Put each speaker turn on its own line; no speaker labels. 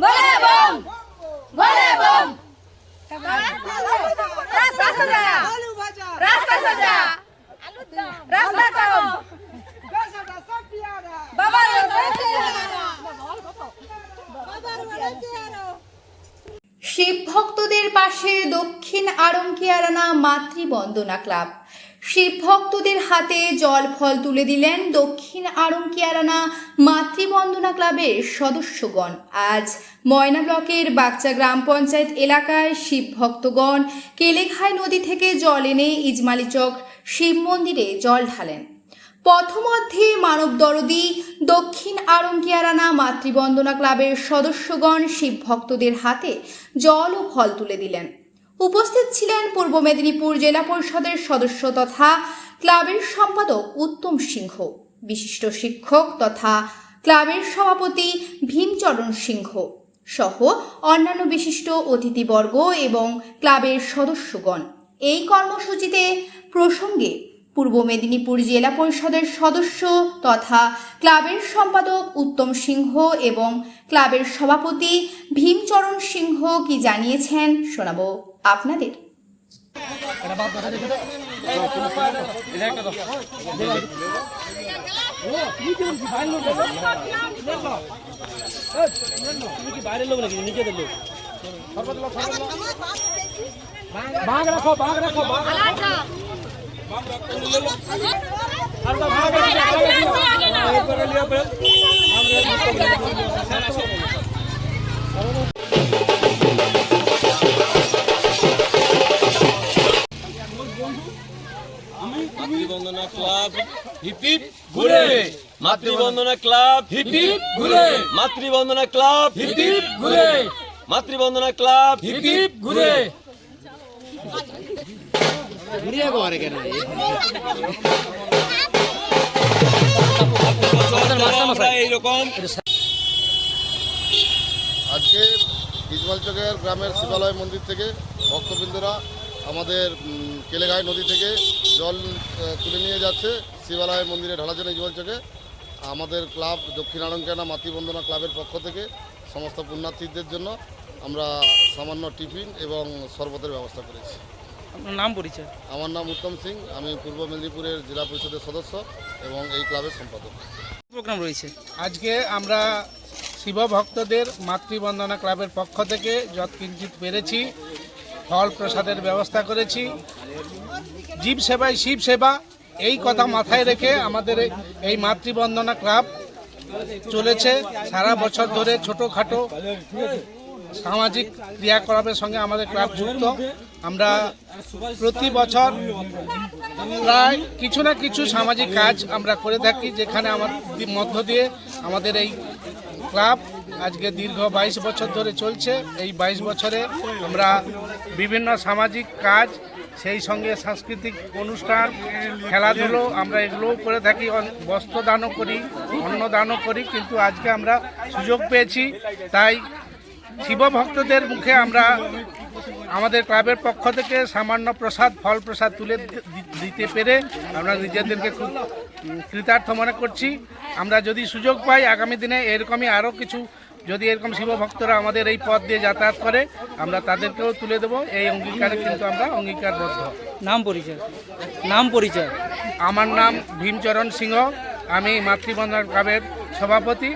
ভোলে bomb ভোলে bomb রাস্তা সাজা রাস্তা সাজা রাস্তা করো বাবা
শিব ভক্তদের পাশে দক্ষিণ আড়ংকিয়ারানা মাতৃবন্দনা ক্লাব। শিব ভক্তদের হাতে জল ফল তুলে দিলেন দক্ষিণ আড়ংকিয়ারানা মাতৃবন্দনা ক্লাবের সদস্যগণ। আজ ময়না ব্লকের বাগচা গ্রাম পঞ্চায়েত এলাকায় শিব ভক্তগণ কেলেঘাই নদী থেকে জল এনে ইজমালিচক শিব মন্দিরে জল ঢালেন। পথমধ্যে মানব দরদি দক্ষিণ আড়ংকিয়ারানা মাতৃবন্দনা ক্লাবের সদস্যগণ শিব ভক্তদের হাতে জল ও ফল তুলে দিলেন। উপস্থিত ছিলেন পূর্ব মেদিনীপুর জেলা পরিষদের সদস্য তথা ক্লাবের সম্পাদক উত্তম সিংহ, বিশিষ্ট শিক্ষক তথা ক্লাবের সভাপতি ভীমচরণ সিংহ সহ অন্যান্য বিশিষ্ট অতিথিবর্গ এবং ক্লাবের সদস্যগণ। এই কর্মসূচিতে প্রসঙ্গে পূর্ব মেদিনীপুর জেলা পরিষদের সদস্য তথা ক্লাবের সম্পাদক উত্তম সিংহ এবং ক্লাবের সভাপতি ভীমচরণ সিংহ কি জানিয়েছেন শোনাবো আপনাদের।
মাতৃবন্দনা ক্লাব হিপ হিপ ঘুরে, মাতৃবন্দনা ক্লাব হিপ হিপ ঘুরে, মাতৃবন্দনা ক্লাব হিপ হিপ ঘুরে, মাতৃবন্দনা ক্লাব হিপ হিপ ঘুরে। এইরকম
আজকে ইজমালচকের গ্রামের শিবালয় মন্দির থেকে ভক্তবৃন্দরা আমাদের কেলেঘাই নদী থেকে জল তুলে নিয়ে যাচ্ছে শিবালয় মন্দিরে ঢালার জন্য ইজমালচকে। আমাদের ক্লাব দক্ষিণ আড়ংকিয়ারানা মাতৃবন্দনা ক্লাবের পক্ষ থেকে সমস্ত পুণ্যার্থীদের জন্য আমরা সামান্য টিফিন এবং শরবতের ব্যবস্থা করেছি।
আপনার নাম পরিচয়?
আমার নাম উত্তম সিং, আমি পূর্ব মেদিনীপুরের জেলা পরিষদের সদস্য এবং এই ক্লাবের সম্পাদক।
প্রোগ্রাম রয়েছে
আজকে আমরা শিব ভক্তদের মাতৃবন্দনা ক্লাবের পক্ষ থেকে যৎকিঞ্চিত পেরেছি ফল প্রসাদের ব্যবস্থা করেছি। জীব সেবায় শিব সেবা, এই কথা মাথায় রেখে আমাদের এই মাতৃবন্দনা ক্লাব চলেছে সারা বছর ধরে। ছোটোখাটো সামাজিক ক্রিয়াকলাপের সঙ্গে আমাদের ক্লাব যুক্ত। আমরা প্রতি বছর প্রায় কিছু না কিছু সামাজিক কাজ আমরা করে থাকি, যেখানে আমার মধ্য দিয়ে আমাদের এই ক্লাব আজকে দীর্ঘ 22 বছর ধরে চলছে। এই 22 বছরে আমরা বিভিন্ন সামাজিক কাজ, সেই সঙ্গে সাংস্কৃতিক অনুষ্ঠান, খেলাধুলো আমরা এগুলোও করে থাকি, বস্ত্রদানও করি, অন্নদানও করি। কিন্তু আজকে আমরা সুযোগ পেয়েছি, তাই শিব ভক্তদের মুখে আমরা আমাদের ক্লাবের পক্ষ থেকে সামান্য প্রসাদ, ফল প্রসাদ তুলে দিতে পেরে আমরা নিজেদেরকে খুব কৃতার্থ মনে করছি। আমরা যদি সুযোগ পাই আগামী দিনে এরকমই আরও কিছু, যদি এরকম শিব ভক্তরা আমাদের এই পথ দিয়ে যাতায়াত করে আমরা তাদেরকেও তুলে দেবো, এই অঙ্গীকারে কিন্তু আমরা অঙ্গীকারবদ্ধ।
নাম পরিচয়? নাম পরিচয়?
আমার নাম ভীমচরণ সিংহ, আমি মাতৃবন্দনা ক্লাবের সভাপতি।